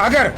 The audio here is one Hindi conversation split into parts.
अगर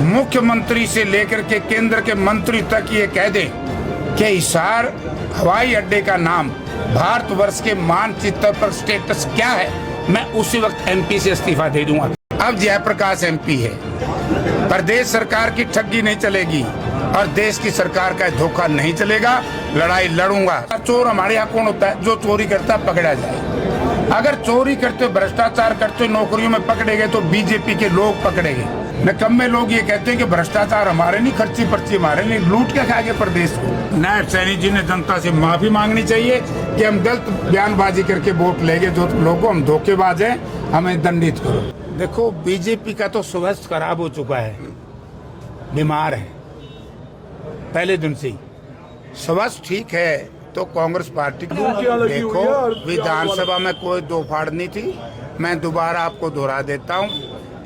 मुख्यमंत्री से लेकर के केंद्र के मंत्री तक ये कह दें कि हिसार हवाई अड्डे का नाम भारतवर्ष के मानचित्र पर स्टेटस क्या है, मैं उसी वक्त एमपी से इस्तीफा दे दूंगा। अब जयप्रकाश एमपी है, प्रदेश सरकार की ठगी नहीं चलेगी और देश की सरकार का धोखा नहीं चलेगा। लड़ाई लड़ूंगा। चोर हमारे यहाँ कौन होता है? जो चोरी करता है पकड़ा जाए। अगर चोरी करते भ्रष्टाचार करते नौकरियों में पकड़े गए तो बीजेपी के लोग पकड़े गए। निकम्मे लोग ये कहते हैं कि भ्रष्टाचार हमारे नहीं, खर्ची पर्ची हमारे नहीं, लूट के खा गए प्रदेश को। नायब सैनी जी ने जनता से माफी मांगनी चाहिए कि हम गलत बयानबाजी करके वोट लेंगे, जो लोगों हम धोखेबाज हैं, हमें दंडित करो। देखो, बीजेपी का तो स्वास्थ्य खराब हो चुका है, बीमार है पहले दिन से ही। स्वास्थ्य ठीक है तो कांग्रेस पार्टी देखो, विधानसभा में कोई दो फाड़ नहीं थी। मैं दोबारा आपको दोहरा देता हूँ,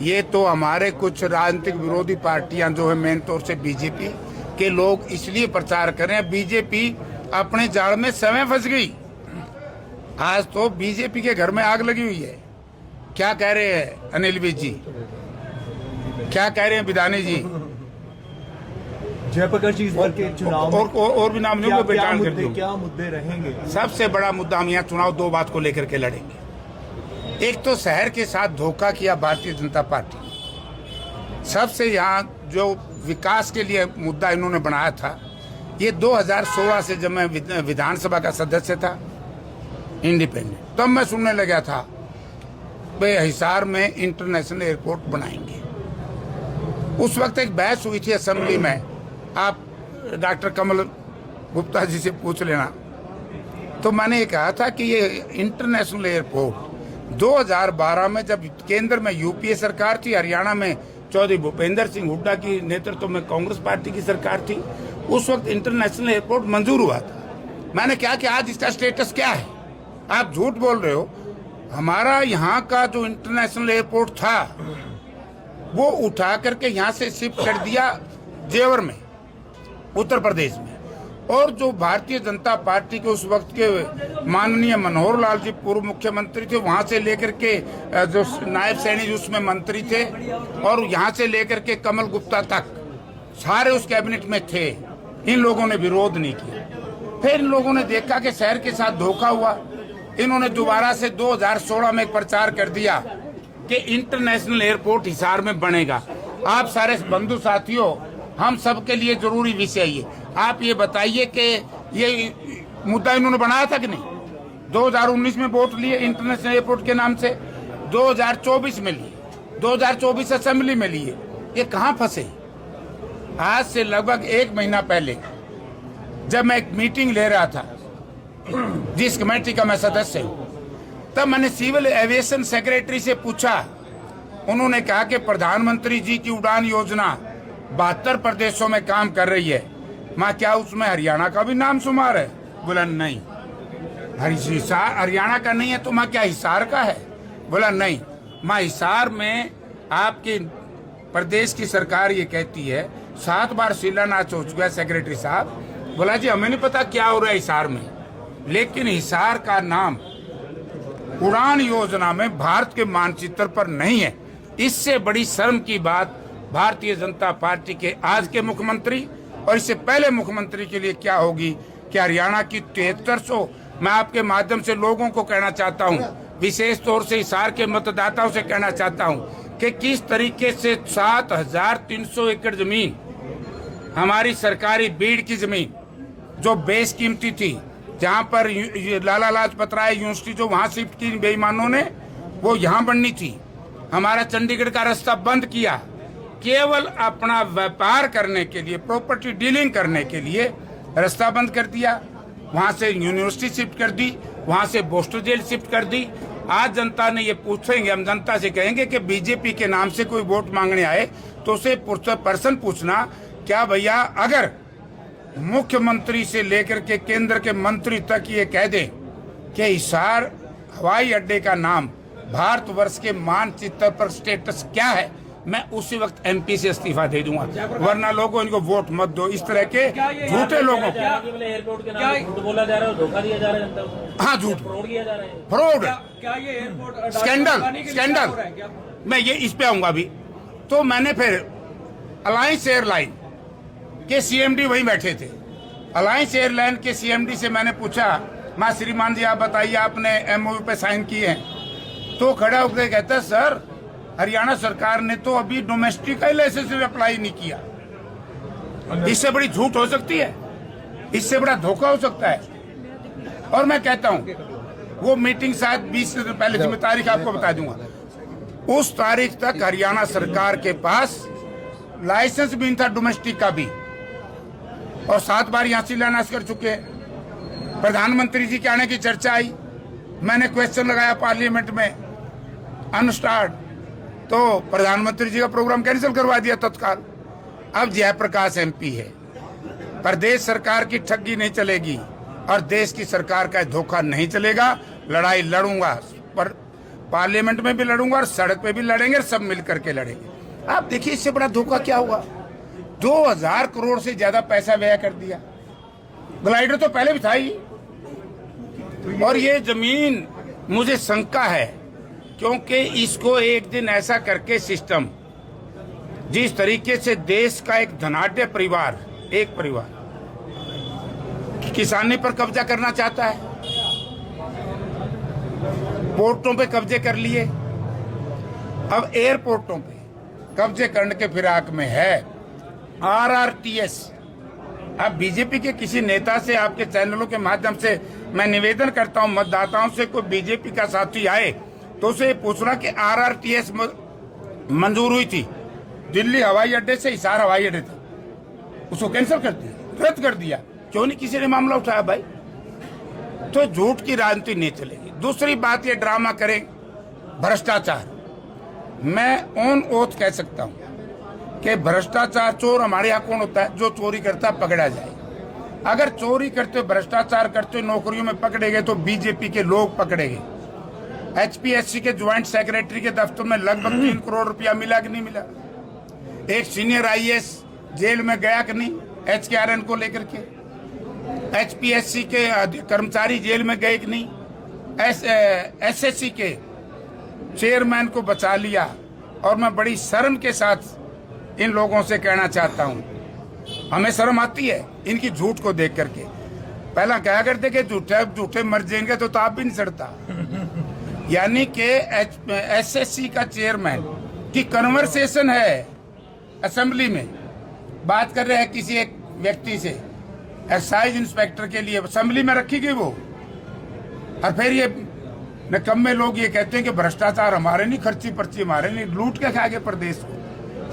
ये तो हमारे कुछ राजनीतिक विरोधी पार्टियां जो है, मेन तौर से बीजेपी के लोग इसलिए प्रचार कर रहे हैं। बीजेपी अपने जाल में समय फंस गई। आज तो बीजेपी के घर में आग लगी हुई है। क्या कह रहे हैं अनिल विज जी, क्या कह रहे हैं विधानी जी, जयप्रकाश जी, इस बार के चुनाव और भी नाम नहीं, क्या मुद्दे रहेंगे? सबसे बड़ा मुद्दा हम यहाँ चुनाव दो बात को लेकर के लड़ेंगे। एक तो शहर के साथ धोखा किया भारतीय जनता पार्टी ने। सबसे यहाँ जो विकास के लिए मुद्दा इन्होंने बनाया था, ये 2016 से जब मैं विधानसभा का सदस्य था इंडिपेंडेंट, तब मैं सुनने लगा था वे हिसार में इंटरनेशनल एयरपोर्ट बनाएंगे। उस वक्त एक बहस हुई थी असेंबली में, आप डॉक्टर कमल गुप्ता जी से पूछ लेना। तो मैंने ये कहा था कि ये इंटरनेशनल एयरपोर्ट 2012 में जब केंद्र में यूपीए सरकार थी, हरियाणा में चौधरी भूपेंद्र सिंह हुड्डा की नेतृत्व में कांग्रेस पार्टी की सरकार थी, उस वक्त इंटरनेशनल एयरपोर्ट मंजूर हुआ था। मैंने कहा कि आज इसका स्टेटस क्या है? आप झूठ बोल रहे हो। हमारा यहाँ का जो इंटरनेशनल एयरपोर्ट था वो उठा करके यहाँ से शिफ्ट कर दिया जेवर में, उत्तर प्रदेश में। और जो भारतीय जनता पार्टी के उस वक्त के माननीय मनोहर लाल जी पूर्व मुख्यमंत्री थे, वहां से लेकर के जो नायब सैनी जी उसमें मंत्री थे, और यहाँ से लेकर के कमल गुप्ता तक सारे उस कैबिनेट में थे। इन लोगों ने विरोध नहीं किया। फिर इन लोगों ने देखा कि शहर के साथ धोखा हुआ। इन्होंने दोबारा से 2016 में एक प्रचार कर दिया कि इंटरनेशनल एयरपोर्ट हिसार में बनेगा। आप सारे बंधु साथियों, हम सबके लिए जरूरी विषय ये, आप ये बताइए कि ये मुद्दा इन्होंने बनाया था कि नहीं? 2019 में वोट लिए इंटरनेशनल एयरपोर्ट के नाम से, 2024 में लिए, 2024 असेंबली में लिए, ये कहाँ फंसे? आज से लगभग 1 महीना पहले जब मैं एक मीटिंग ले रहा था, जिस कमेटी का मैं सदस्य हूँ, तब मैंने सिविल एविएशन सेक्रेटरी से पूछा। उन्होंने कहा कि प्रधानमंत्री जी की उड़ान योजना 72 प्रदेशों में काम कर रही है। माँ, क्या उसमें हरियाणा का भी नाम शुमार है? बोला नहीं। हरियाणा का नहीं है तो माँ क्या हिसार का है? बोला नहीं। माँ, हिसार में आपकी प्रदेश की सरकार ये कहती है 7 बार शिलान्यास हो चुका है सेक्रेटरी साहब। बोला जी हमें नहीं पता क्या हो रहा है हिसार में, लेकिन हिसार का नाम उड़ान योजना में भारत के मानचित्र पर नहीं है। इससे बड़ी शर्म की बात भारतीय जनता पार्टी के आज के मुख्यमंत्री और इससे पहले मुख्यमंत्री के लिए क्या होगी कि हरियाणा की 7300, मैं आपके माध्यम से लोगों को कहना चाहता हूं, विशेष तौर से हिसार के मतदाताओं से कहना चाहता हूं कि किस तरीके से 7300 एकड़ जमीन, हमारी सरकारी बीड़ की जमीन जो बेशकीमती थी, जहां पर लाला लाजपत राय यूनिवर्सिटी जो वहां शिफ्ट की बेईमानों ने, वो यहाँ बननी थी। हमारा चंडीगढ़ का रास्ता बंद किया केवल अपना व्यापार करने के लिए, प्रॉपर्टी डीलिंग करने के लिए रास्ता बंद कर दिया। वहां से यूनिवर्सिटी शिफ्ट कर दी, वहां से बोस्टर जेल शिफ्ट कर दी। आज जनता ने ये पूछेंगे, हम जनता से कहेंगे कि बीजेपी के नाम से कोई वोट मांगने आए तो उसे पर्सन पूछना, क्या भैया अगर मुख्यमंत्री से लेकर के केंद्र के मंत्री तक ये कह दें कि हिसार हवाई अड्डे का नाम भारतवर्ष के मानचित्र पर स्टेटस क्या है, मैं उसी वक्त एमपी से इस्तीफा दे दूंगा। वरना लोगों इनको वोट मत दो। इस तरह के झूठे लोगों को एयरपोर्ट के नाम झूठ बोला जा रहा है, धोखा दिया जा रहा है, हाँ झूठ, फ्रॉड किया जा रहा है, फ्रॉड, क्या ये एयरपोर्ट स्कैंडल। मैं ये इस पे आऊंगा अभी। तो मैंने फिर अलायंस एयरलाइन के सीएमडी वहीं बैठे थे, अलायंस एयरलाइन के सीएमडी से मैंने पूछा, मां श्रीमान जी आप बताइए आपने एमओयू पे साइन किए हैं? तो खड़ा होकर कहता सर हरियाणा सरकार ने तो अभी डोमेस्टिक का लाइसेंस अप्लाई नहीं किया। इससे बड़ी झूठ हो सकती है? इससे बड़ा धोखा हो सकता है? और मैं कहता हूं वो मीटिंग शायद 20 दिन पहले थी, मैं तारीख आपको बता दूंगा, उस तारीख तक हरियाणा सरकार के पास लाइसेंस भी था डोमेस्टिक का भी, और 7 बार यहां शिलान्यास कर चुके हैं। प्रधानमंत्री जी के आने की चर्चा आई, मैंने क्वेश्चन लगाया पार्लियामेंट में अनस्टार्ट, तो प्रधानमंत्री जी का प्रोग्राम कैंसिल करवा दिया तत्काल। अब जयप्रकाश एमपी है, प्रदेश सरकार की ठगी नहीं चलेगी और देश की सरकार का धोखा नहीं चलेगा। लड़ाई लड़ूंगा, पर पार्लियामेंट में भी लड़ूंगा और सड़क पे भी लड़ेंगे, सब मिलकर के लड़ेंगे। आप देखिए इससे बड़ा धोखा क्या हुआ? 2000 करोड़ से ज्यादा पैसा व्यय कर दिया। ग्लाइडर तो पहले भी था ही, और ये जमीन मुझे शंका है क्योंकि इसको एक दिन ऐसा करके सिस्टम, जिस तरीके से देश का एक धनाढ्य परिवार, एक परिवार किसानी पर कब्जा करना चाहता है, पोर्टों पे कब्जे कर लिए, अब एयरपोर्टों पे कब्जे करने के फिराक में है आरआरटीएस। अब बीजेपी के किसी नेता से, आपके चैनलों के माध्यम से मैं निवेदन करता हूं, मतदाताओं से कोई बीजेपी का साथी आए तो उसे पूछना कि आरआरटीएस मंजूर हुई थी, दिल्ली हवाई अड्डे से हिसार हवाई अड्डे तक, उसको कैंसिल कर दिया, रद्द कर दिया। क्यों नहीं किसी ने मामला उठाया भाई? तो झूठ की राजनीति नहीं चलेगी। दूसरी बात, ये ड्रामा करें भ्रष्टाचार, मैं ऑन ओथ कह सकता हूं कि भ्रष्टाचार चोर हमारे यहाँ कौन होता है? जो चोरी करता पकड़ा जाए। अगर चोरी करते, भ्रष्टाचार करते नौकरियों में पकड़े गए तो बीजेपी के लोग पकड़े गए। एचपीएससी के ज्वाइंट सेक्रेटरी के दफ्तर में लगभग 3 करोड़ रुपया मिला कि नहीं मिला? एक सीनियर आईएएस जेल में गया कि नहीं एचकेआरएन को लेकर के? एचपीएससी के कर्मचारी जेल में गए कि नहीं? एसएससी के चेयरमैन को बचा लिया। और मैं बड़ी शर्म के साथ इन लोगों से कहना चाहता हूं, हमें शर्म आती है इनकी झूठ को देख करके। पहला कहा करते कि झूठे मर जाएंगे तो आप भी नहीं सड़ता। यानी कि एसएससी का चेयरमैन की कन्वर्सेशन है असेंबली में, बात कर रहे हैं किसी एक व्यक्ति से, एक्साइज इंस्पेक्टर के लिए असेंबली में रखी गई वो। और फिर ये निकम्मे लोग ये कहते हैं कि भ्रष्टाचार हमारे नहीं, खर्ची पर्ची हमारे नहीं, लूट के खा गए प्रदेश को।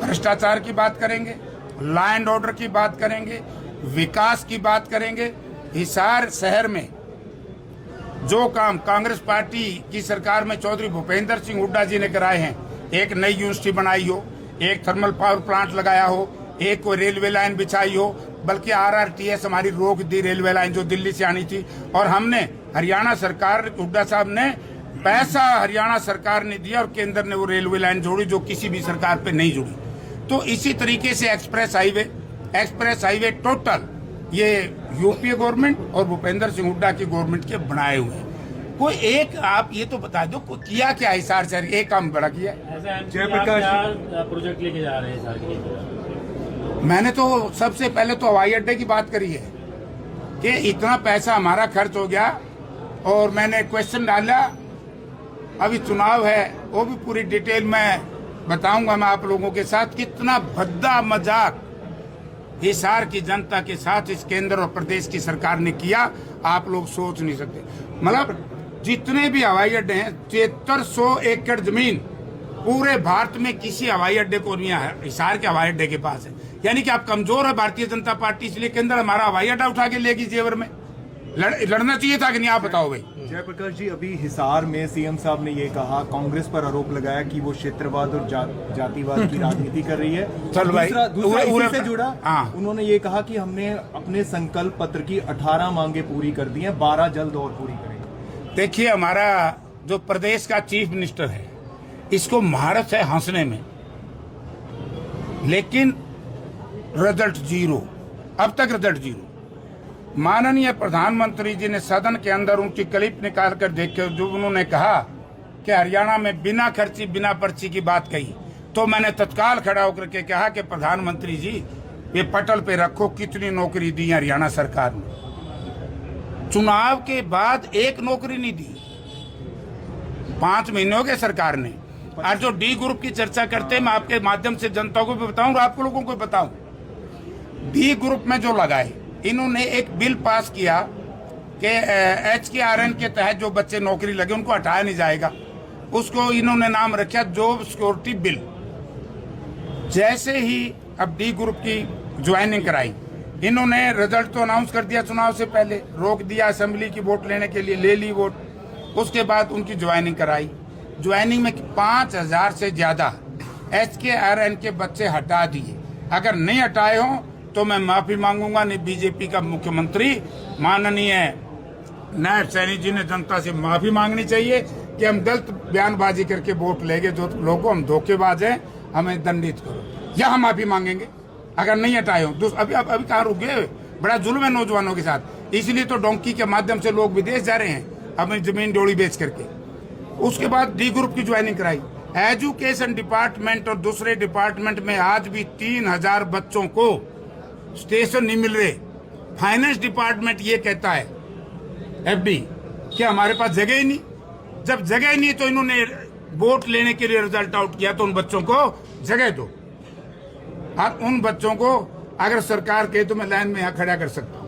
भ्रष्टाचार की बात करेंगे, लॉ एंड ऑर्डर की बात करेंगे, विकास की बात करेंगे। हिसार शहर में जो काम कांग्रेस पार्टी की सरकार में चौधरी भूपेंद्र सिंह हुड्डा जी ने कराए हैं, एक नई यूनिवर्सिटी बनाई हो, एक थर्मल पावर प्लांट लगाया हो, एक कोई रेलवे लाइन बिछाई हो, बल्कि आरआरटीएस हमारी रोक दी रेलवे लाइन जो दिल्ली से आनी थी। और हमने हरियाणा सरकार, हुड्डा साहब ने पैसा हरियाणा सरकार ने दिया और केंद्र ने वो रेलवे लाइन जोड़ी जो किसी भी सरकार पे नहीं जुड़ी। तो इसी तरीके से एक्सप्रेस हाईवे टोटल ये यूपीए गवर्नमेंट और भूपेंद्र सिंह हुड्डा की गवर्नमेंट के बनाए हुए हैं। कोई एक आप ये तो बता दो किया क्या हिसार शहर, एक काम बड़ा किया? जयप्रकाश प्रोजेक्ट लेके जा रहे हैं हिसार के लिए। मैंने तो सबसे पहले तो हवाई अड्डे की बात करी है कि इतना पैसा हमारा खर्च हो गया, और मैंने क्वेश्चन डाला, अभी चुनाव है वो भी पूरी डिटेल में बताऊंगा मैं आप लोगों के साथ। कितना भद्दा मजाक हिसार की जनता के साथ इस केंद्र और प्रदेश की सरकार ने किया, आप लोग सोच नहीं सकते। मतलब जितने भी हवाई अड्डे हैं, 7300 एकड़ जमीन पूरे भारत में किसी हवाई अड्डे को नहीं है, हिसार के हवाई अड्डे के पास है। यानी कि आप कमजोर है भारतीय जनता पार्टी, इसलिए केंद्र हमारा हवाई अड्डा उठा के लेगी जेवर में। लड़ना चाहिए था कि नहीं, आप बताओ भाई। जयप्रकाश जी, अभी हिसार में सीएम साहब ने ये कहा, कांग्रेस पर आरोप लगाया कि वो क्षेत्रवाद और जातिवाद की राजनीति कर रही है। चल भाई, दूसरा इसी से जुड़ा, हाँ। उन्होंने ये कहा कि हमने अपने संकल्प पत्र की 18 मांगे पूरी कर दी हैं, 12 जल्द और पूरी करेंगे। देखिए, हमारा जो प्रदेश का चीफ मिनिस्टर है, इसको महारत है हंसने में, लेकिन रिजल्ट जीरो, अब तक रिजल्ट जीरो। माननीय प्रधानमंत्री जी ने सदन के अंदर उनकी क्लिप निकाल कर देखे, जो उन्होंने कहा कि हरियाणा में बिना खर्ची बिना पर्ची की बात कही। तो मैंने तत्काल खड़ा होकर के कहा कि प्रधानमंत्री जी, ये पटल पे रखो कितनी नौकरी दी हरियाणा सरकार ने। चुनाव के बाद एक नौकरी नहीं दी, 5 महीने हो गए सरकार ने। और जो डी ग्रुप की चर्चा करते हैं, मैं आपके माध्यम से जनता को भी बताऊं और आपको लोगों को बताऊं, डी ग्रुप में जो लगाए, इन्होंने एक बिल पास किया कि HKRN के तहत जो बच्चे नौकरी लगे उनको हटाया नहीं जाएगा। उसको इन्होंने नाम रखा जॉब सिक्योरिटी बिल। जैसे ही अब डी ग्रुप की ज्वाइनिंग कराई, इन्होंने रिजल्ट तो अनाउंस कर दिया, चुनाव से पहले रोक दिया असेंबली की वोट लेने के लिए, ले ली वोट। उसके बाद उनकी ज्वाइनिंग कराई। ज्वाइनिंग में 5000 से ज्यादा HKRN के बच्चे हटा दिए। अगर नहीं हटाए हों तो मैं माफी मांगूंगा। नहीं, बीजेपी का मुख्यमंत्री माननीय नायब सैनी जी ने जनता से माफी मांगनी चाहिए कि हम गलत बयानबाजी करके वोट लेंगे, जो लोगों हम धोखेबाज हैं, हमें दंडित करो, या हम माफी मांगेंगे अगर नहीं हटाए हो। अभी कहाँ रुक गए? बड़ा जुल्म है नौजवानों के साथ। इसलिए तो डोंकी के माध्यम से लोग विदेश जा रहे हैं अपनी जमीन डोली बेच करके। उसके बाद डी ग्रुप की ज्वाइनिंग कराई। एजुकेशन डिपार्टमेंट और दूसरे डिपार्टमेंट में आज भी 3000 बच्चों को स्टेशन नहीं मिल रहे। फाइनेंस डिपार्टमेंट ये कहता है FD कि हमारे पास जगह ही नहीं। जब जगह ही नहीं तो इन्होंने वोट लेने के लिए रिजल्ट आउट किया, तो उन बच्चों को जगह दो। और उन बच्चों को अगर सरकार कहे तो मैं लाइन में यहाँ खड़ा कर सकता हूँ।